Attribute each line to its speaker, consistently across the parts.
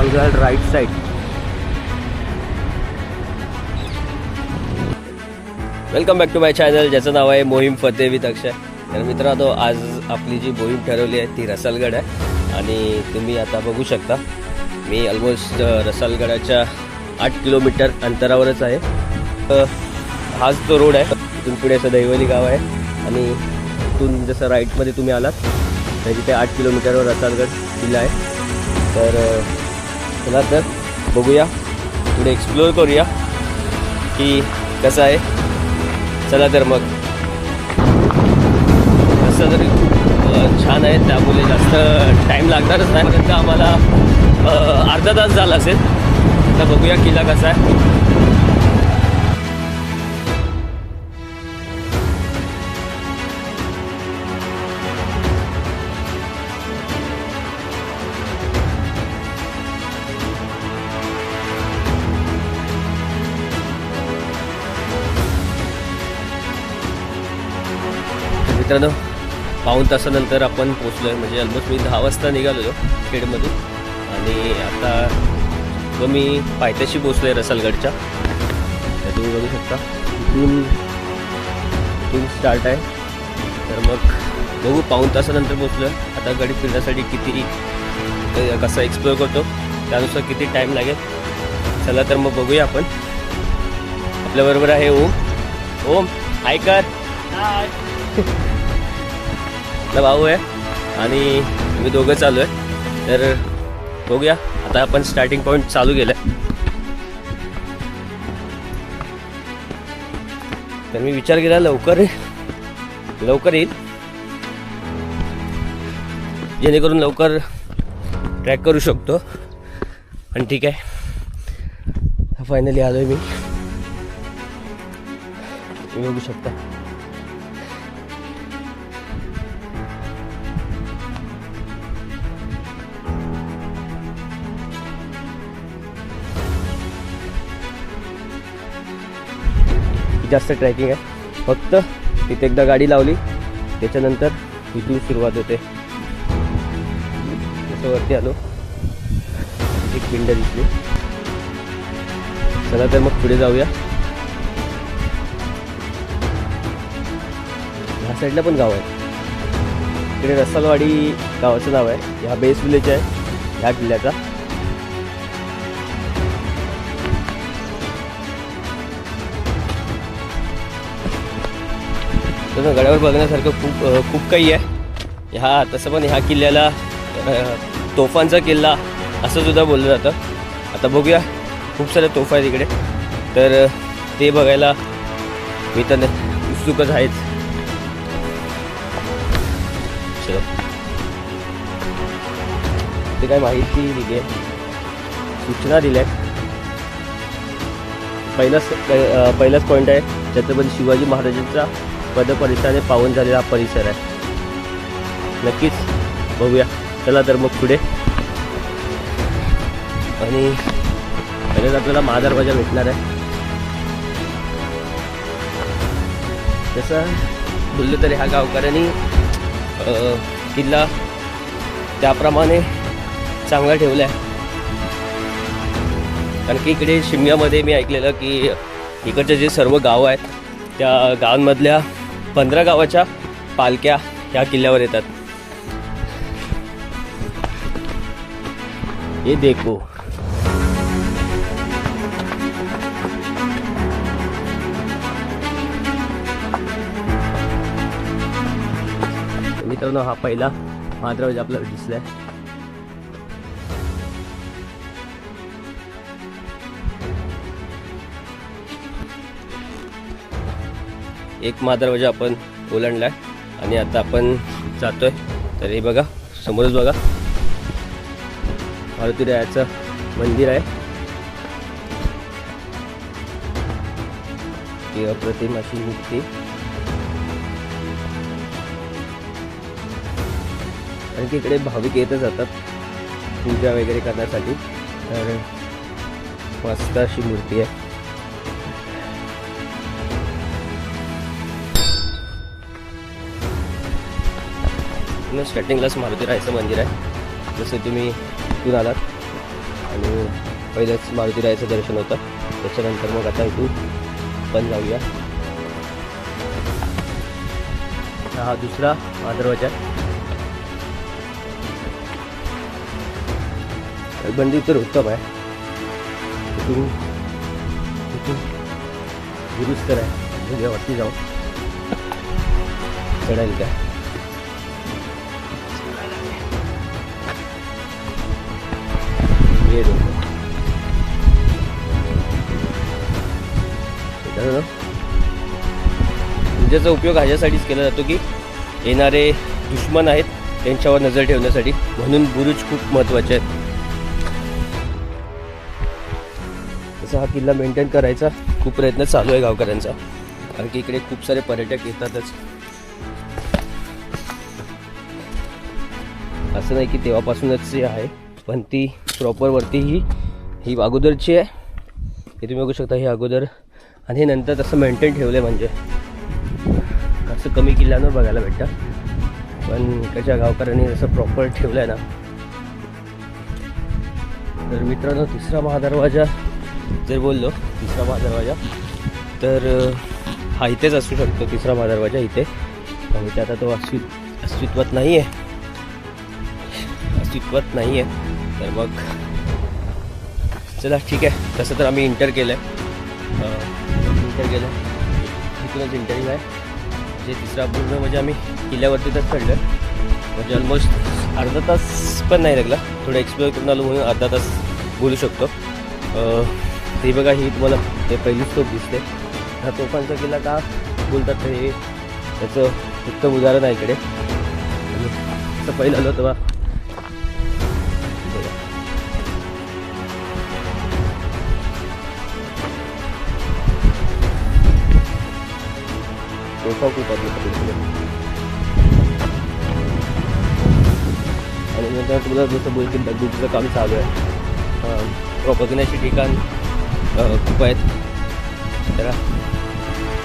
Speaker 1: रसालगड right side. Welcome back to my channel ज्याचं नाव आहे मोहीम फतेह विथ अक्षय. तर मित्रांनो, आज आपली जी मोहीम ठरवली आहे ती रसालगड आहे आणि तुम्ही आता बघू शकता मी ऑलमोस्ट रसालगडाच्या 8 किलोमीटर अंतरावरच आहे. हाच तो रोड आहे. इथून पुढे असं दैवली गाव आहे आणि इथून जसं राईटमध्ये तुम्ही आलात तर तिथे 8 किलोमीटरवर रसालगड किल्ला आहे. तर चला तर बघूया, पुढे एक्सप्लोअर करूया की कसं आहे. चला तर मग. रस्ता तरी खूप छान आहे त्यामुळे जास्त टाईम लागणारच नाही. पर्यंत आम्हाला अर्धा तास झाला असेल. आता बघूया किल्ला कसा आहे. मित्रांनो, पाऊण तासानंतर आपण पोचलो आहे. म्हणजे ऑलमोस्ट मी 10 वाजता निघालेलो खेडमधून आणि आता मी पायथ्याशी पोचलो आहे रसालगडच्या. तर तुम्ही बघू शकता इथून स्टार्ट आहे. तर मग बघू, पाऊण तासानंतर पोचलो आहे. आता गड फिरण्यासाठी किती कसं एक्सप्लोअर करतो त्यानुसार किती टाईम लागेल. चला तर मग बघूया आपण. आपल्याबरोबर आहे ओम. ओम हाय कर. आपला भाऊ आहे आणि मी दोघं चालू आहे. तर बघूया आता आपण स्टार्टिंग पॉईंट चालू केलं. तर मी विचार केला लवकर येईल जेणेकरून लवकर ट्रॅक करू शकतो. आणि ठीक आहे, फायनली आलोय मी. बघू शकता जास्त ट्रॅकिंग आहे. फक्त तिथे एकदा गाडी लावली त्याच्यानंतर इथून सुरुवात होते. जसं वरती आलो एक पिंड दिसली. चला तर मग पुढे जाऊया. ह्या साईडला पण गाव आहे. इकडे रसालवाडी गावाचं नाव आहे. हा बेस विलेज आहे ह्या किल्ल्याचा. तर गडावर बघण्यासारखं खूप काही आहे. तसं पण ह्या किल्ल्याला तोफांचा किल्ला असं सुद्धा बोललं जातं. आता बघूया, खूप साऱ्या तोफा आहेत इकडे. तर ते बघायला मी तर उत्सुकच आहेच. चलो, ते काय माहिती दिली आहे, सूचना दिल्या आहेत. पहिलाच पॉईंट आहे छत्रपती शिवाजी महाराजांचा पदपरिसराने पावन झालेला हा परिसर आहे. नक्कीच बघूया. चला तर मग पुढे. आणि पहिल्याच आपल्याला महादरवाजा भेटणार आहे. तसं बोललं तर ह्या गावकऱ्यांनी किल्ला त्याप्रमाणे चांगला ठेवला आहे. कारण की इकडे शिमग्यामध्ये मी ऐकलेलं की इकडचे जे सर्व गावं आहेत त्या गावांमधल्या 15 गावाच्या पालख्या ह्या किल्ल्यावर येतात. हे देखो. मित्रांनो, हा पहिला महादरवाजा आपल्याला दिसलाय. एक महादरवाजा आपण ओलांडलाय आणि आता आपण जातोय. तर हे बघा, समोरच बघा मारुती रायाचं मंदिर आहे. ती अप्रतिम अशी मूर्ती. आणि तिकडे भाविक येतच जातात पूजा वगैरे करण्यासाठी. तर मस्त अशी मूर्ती आहे. स्टार्टिंगलाच मारुती रायाचं मंदिर आहे. जसं तुम्ही इथून आलात आणि पहिलंच मारुतीरायाचं दर्शन होतं. त्याच्यानंतर मग आता इथून पण जाऊया. हा दुसरा दरवाजा बंदी तर उत्तम आहे. इथून दुरुस्त आहे. म्हणजे वरती जाऊ चढायला काय पूजेचा उपयोग ह्याच्यासाठीच केला जातो की येणारे दुश्मन आहेत त्यांच्यावर नजर ठेवण्यासाठी, म्हणून बुरुज खूप महत्त्वाचे आहेत. तसा हा किल्ला मेंटेन करायचा खूप प्रयत्न चालू आहे गावकऱ्यांचा, कारण की इकडे खूप सारे पर्यटक येतातच. असं नाही की तेव्हापासूनच आहे, पण ती प्रॉपर वरती ही अगोदरची आहे. हे तुम्ही बघू शकता, ही अगोदर आणि हे नंतर तसं मेंटेन ठेवलं आहे. म्हणजे असं कमी किल्ल्यानं बघायला भेटतं, पण त्याच्या गावकऱ्यांनी असं प्रॉपर ठेवलं आहे ना. तर मित्रांनो, तिसरा महादरवाजा जर बोललो, तिसरा महादरवाजा तर हा इथेच असू शकतो. तिसरा महादरवाजा इथे, आणि ते आता तो अस्तित्वात नाही आहे. तर मग चला ठीक आहे. तसं तर आम्ही इंटर केलं इथूनच इंटरिंग आहे. जे तिसरा पूर्ण म्हणजे आम्ही किल्ल्यावरती तर चढलं, म्हणजे ऑलमोस्ट अर्धा तास पण नाही लागला. थोडं एक्सप्लोअर करून आलो म्हणून अर्धा तास बोलू शकतो. ते बघा, ही तुम्हाला ते पहिलीच तोफ दिसते. हा तोफांचा किल्ला का बोलतात तर हे त्याचं उत्तम उदाहरण आहे इकडे. असं पहिलं आलो तेव्हा तोफा खूप आपल्या. आणि नंतर तुला जसं बोलतील दगडूचं काम चालू आहे. बघण्याची ठिकाण खूप आहेत. तर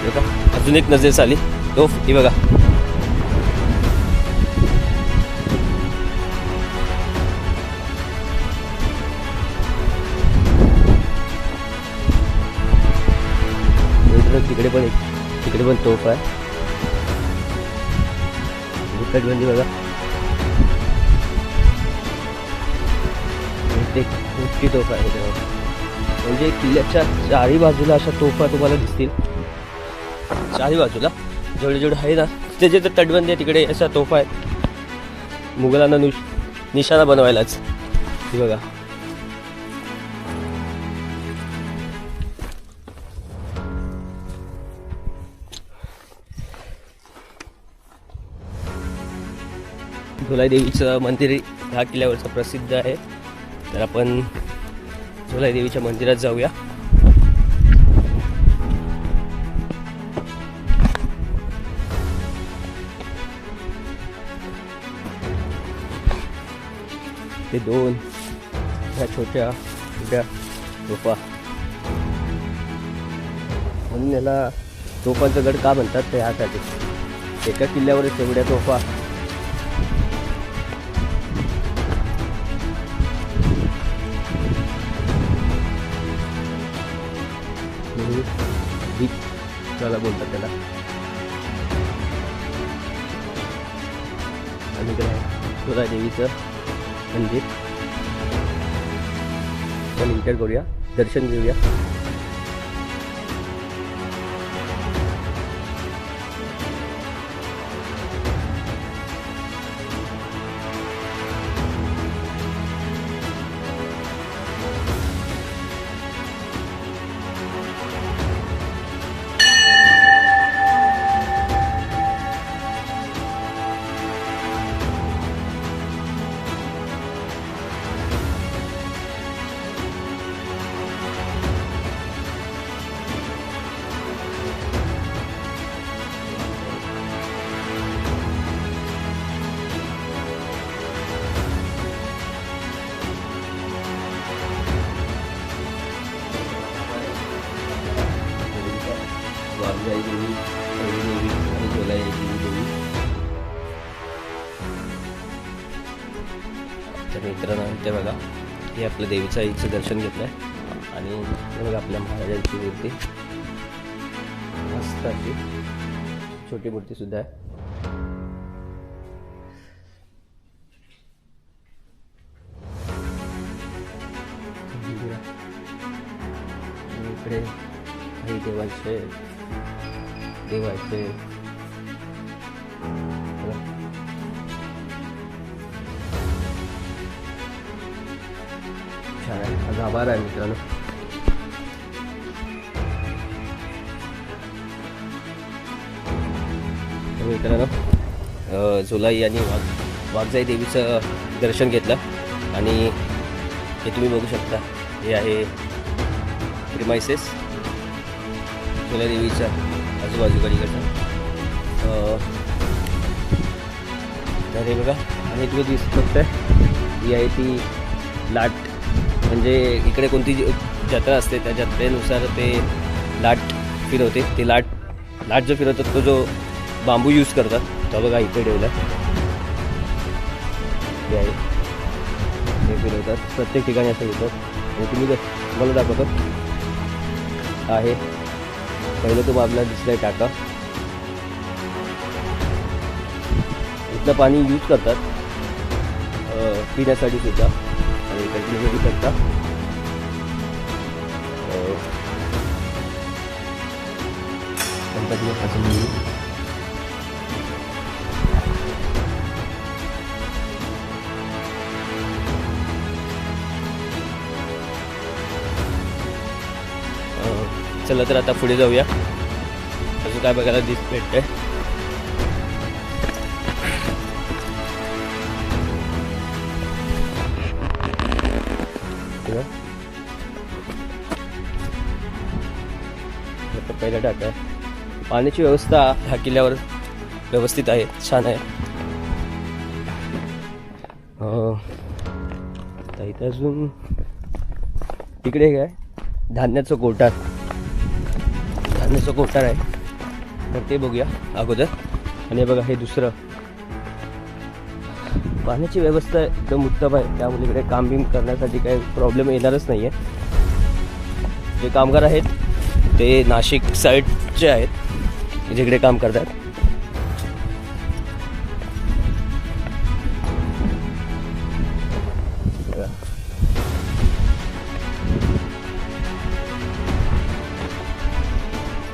Speaker 1: बघा, अजून एक नजर आली तोफ ही बघा. तिकडे पण तोफ आहे. तटबंदी बघा, मोठी तोफ आहे. म्हणजे किल्ल्याच्या चारही बाजूला अशा तोफा तुम्हाला दिसतील. चारही बाजूला जेवढे आहे ना, ते जे तटबंदी आहे तिकडे अशा तोफा आहेत मुघलांना निशाणा बनवायलाच. ही बघा, झोलाई देवीचं मंदिर ह्या किल्ल्यावरचं प्रसिद्ध आहे. तर आपण झोलाई देवीच्या मंदिरात जाऊया. ते दोन ह्या छोट्या तोफा, म्हणून याला तोफांचा गड का म्हणतात ते ह्यासाठी. एका किल्ल्यावरच एवढ्या तोफा. त्याला बोलतात त्याला. आणि झोलाई देवीचं मंदिर पण इंटर करूया, दर्शन घेऊया. वाघजाई देवी, हळदी देवी आणि झोलाई देवी. तर मित्रांनो, ते बघा हे आपलं देवीच्या आईचं दर्शन घेतलं आहे आणि हे बघा आपल्या महाराजांची मूर्ती मस्त अशी छोटी मूर्तीसुद्धा आहे. इकडे काही देवांचे छान आहे. हा गाभारा आहे मित्रांनो. मित्रांनो झुलाई आणि वाघजाई देवीचं दर्शन घेतलं आणि हे तुम्ही बघू शकता. हे आहे प्रिमायसेस झुलाई देवीच्या आजूबाजूकडीकडचं. तर हे बघा आणि तुम्ही दिसू शकता ही आहे ती लाट, म्हणजे इकडे कोणती जत्रा असते त्या जत्रेनुसार ते लाट फिरवते. ते लाट जो फिरवतात तो जो बांबू यूज करतात तो बघा इथे ठेवला हे आहे. हे फिरवतात प्रत्येक ठिकाणी असं येतात आणि तुम्ही मला दाखवतो आहे. पहिलं तो आपल्याला दिसलाय टाका. इथलं पाणी यूज करतात पिण्यासाठी सुद्धा आणि कंटिन्यू करू शकता. गणपती बाप्पाचं मंदिर चला तर आता पुढे जाऊया. अजून काय बघायला भेटतंय. पहिला टाका पाण्याची व्यवस्था ह्या किल्ल्यावर व्यवस्थित आहे, छान आहे. इथं अजून तिकडे काय धान्याचं कोठार आहे तर ते बघूया अगोदर. आणि बघा हे दुसरं पाण्याची व्यवस्था एकदम उत्तम आहे, त्यामुळे इकडे काम बिम करण्यासाठी काही प्रॉब्लेम येणारच नाही आहे. जे कामगार आहेत ते नाशिक साईडचे आहेत जिकडे काम करतात.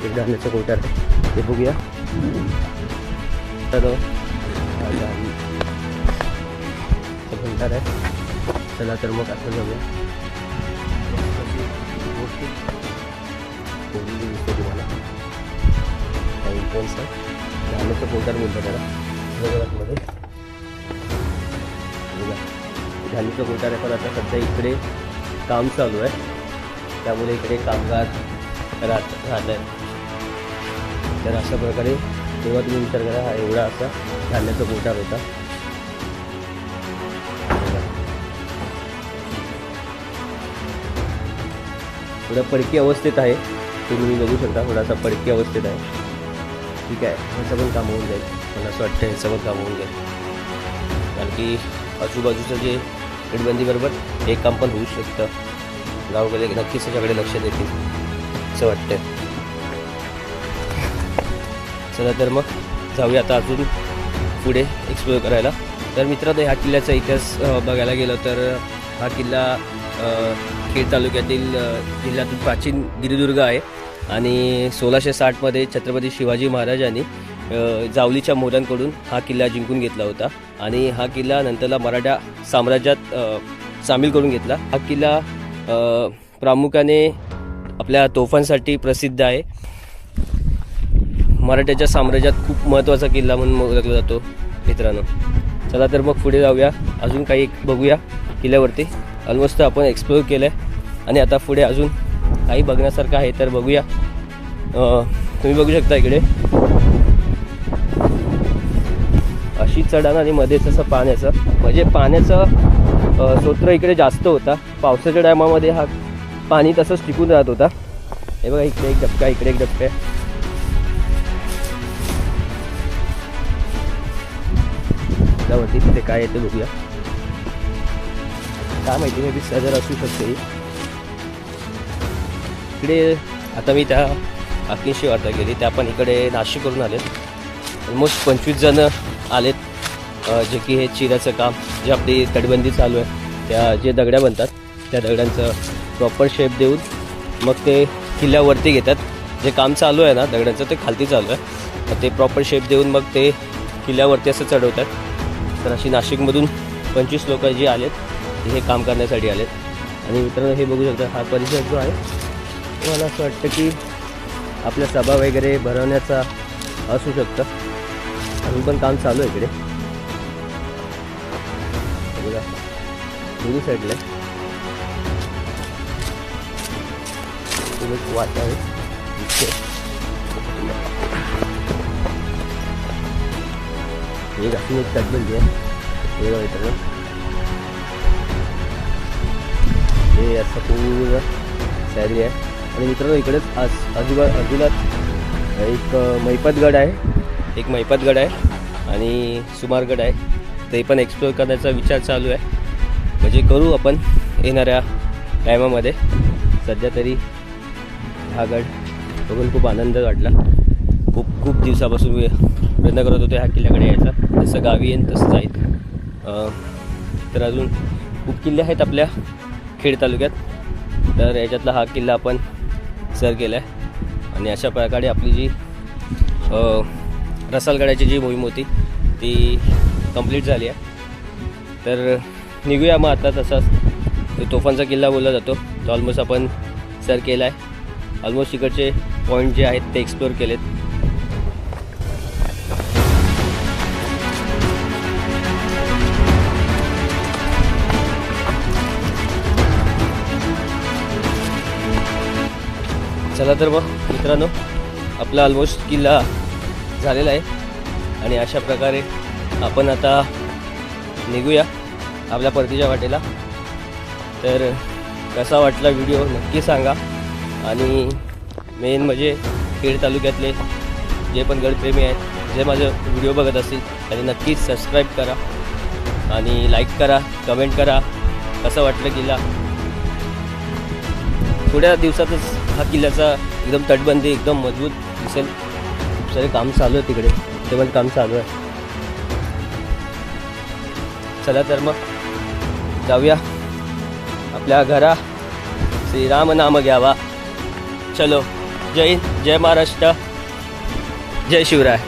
Speaker 1: एक धान्याचं कोठार ते बघूया. तर भंडार आहे. चला तर मग आता जाऊया. तुम्हाला एंट्रन्स आहे धान्याचं कोठार बोलतात त्याला जगन्नाथमध्ये. धान्याचं कोठार आहे पण आता सध्या इकडे काम चालू आहे त्यामुळे इकडे कामगार राहत आहेत. तर अशा प्रकारे तेव्हा तुम्ही विचार करा हा एवढा असा धान्याचा कोठार होता. थोडा पडकी अवस्थेत आहे, तुम्ही बघू शकता थोडासा पडकी अवस्थेत आहे. ठीक आहे, ह्याचं पण काम होऊन जाईल. मला असं वाटतं ह्याचं पण काम होऊन जाईल कारण की आजूबाजूचं जे तटबंदीबरोबर हे काम पण होऊ शकतं. गावकडे नक्कीच त्याच्याकडे लक्ष देतील असं वाटतं. चला तर मग जाऊया आता अजून पुढे एक्सप्लोअर करायला. तर मित्रांनो ह्या किल्ल्याचा इतिहास बघायला गेलं तर हा किल्ला खेड तालुक्यातील जिल्ह्यातील प्राचीन गिरिदुर्ग आहे आणि 1660मध्ये छत्रपती शिवाजी महाराजांनी जावलीच्या मोऱ्यांकडून हा किल्ला जिंकून घेतला होता आणि हा किल्ला नंतरला मराठा साम्राज्यात सामील करून घेतला. हा किल्ला प्रामुख्याने आपल्या तोफांसाठी प्रसिद्ध आहे. मराठ्याच्या साम्राज्यात खूप महत्त्वाचा किल्ला म्हणून ओळखला जातो मित्रांनो. चला तर मग पुढे जाऊया, अजून काही बघूया किल्ल्यावरती. ऑलमोस्ट आपण एक्सप्लोअर केलं आहे आणि आता पुढे अजून काही बघण्यासारखं आहे तर बघूया. तुम्ही बघू शकता इकडे अशी चढण आणि मध्येच असं पाण्याचं, म्हणजे पाण्याचं स्रोत इकडे जास्त होता. पावसाच्या टायमामध्ये हा पाणी तसंच टिकून राहत होता. हे बघा इकडे एक डबका, इकडे एक डबका आहे. त्यावरती तिथे काय येते बघूया. काय माहिती, मे बी सदर असू शकते ही. इकडे आता मी त्या काकींशी वार्ता केली, त्या पण इकडे नाशिकवरून आलेत. ऑलमोस्ट 25 जण आलेत, जे की हे चिऱ्याचं काम, जे आपली तटबंदी चालू आहे, त्या जे दगड्या बनतात त्या दगड्यांचं प्रॉपर शेप देऊन मग ते किल्ल्यावरती घेतात. जे काम चालू आहे ना दगड्यांचं ते खालती चालू आहे, तर ते प्रॉपर शेप देऊन मग ते किल्ल्यावरती असं चढवतात. तर अशी नाशिकमधून 25 लोक जे आलेत हे काम करण्यासाठी आलेत. आणि मित्रांनो हे बघू शकता, हा परिसर जो आहे मला असं वाटतं की आपल्या सभा वगैरे भरवण्याचा असू शकतं. अजून पण काम चालू आहे इकडे बघा, दोन्ही साईडला वाट आहे. अशी एक तटबंदी आहे, हे बघा मित्रांनो, हे असं पूर्ण शैली आहे. आणि मित्रांनो इकडेच आजूबाजूला एक मैपतगड आहे, आणि सुमारगड आहे. ते पण एक्सप्लोअर करण्याचा विचार चालू आहे, म्हणजे करू आपण येणाऱ्या टायमामध्ये. सध्या तरी हा गड बघून खूप आनंद वाटला. खूप दिवसापासून मी प्रयत्न करत होतो ह्या किल्ल्याकडे यायचा, जसं गावी येईन तसं जाईल. तर अजून खूप किल्ले आहेत आपल्या खेड तालुक्यात, तर याच्यातला हा किल्ला आपण सर केला आहे. आणि अशा प्रकारे आपली जी रसालगडाची जी मोहीम होती ती कंप्लीट झाली आहे. तर निघूया मग आता. तसाच तोफांचा किल्ला बोलला जातो, तो ऑलमोस्ट आपण सर केला आहे. ऑलमोस्ट इकडचे पॉईंट जे आहेत ते एक्सप्लोअर केलेत. चला तर मग मित्रांनो, आपला ऑलमोस्ट किल्ला झालेला आहे. आणि अशा प्रकारे आपण आता निघूया आपल्या परतीच्या वाटेला. तर कसा वाटला व्हिडिओ नक्की सांगा. आणि मेन म्हणजे खेड तालुक्यातले जे पण गडप्रेमी आहेत, जे माझं व्हिडिओ बघत असतील त्यांनी नक्कीच सबस्क्राईब करा आणि लाईक करा, कमेंट करा कसं वाटलं किल्ला. थोड्या दिवसातच हा किल्ल्याचा एकदम तटबंदी एकदम मजबूत दिसेल. खूप सारे काम चालू आहे तिकडे, ते पण काम चालू आहे. चला तर मग जाऊया आपल्या घरा. श्रीराम नाम घ्यावा. चलो, जय हिंद, जय महाराष्ट्र, जय शिवराय.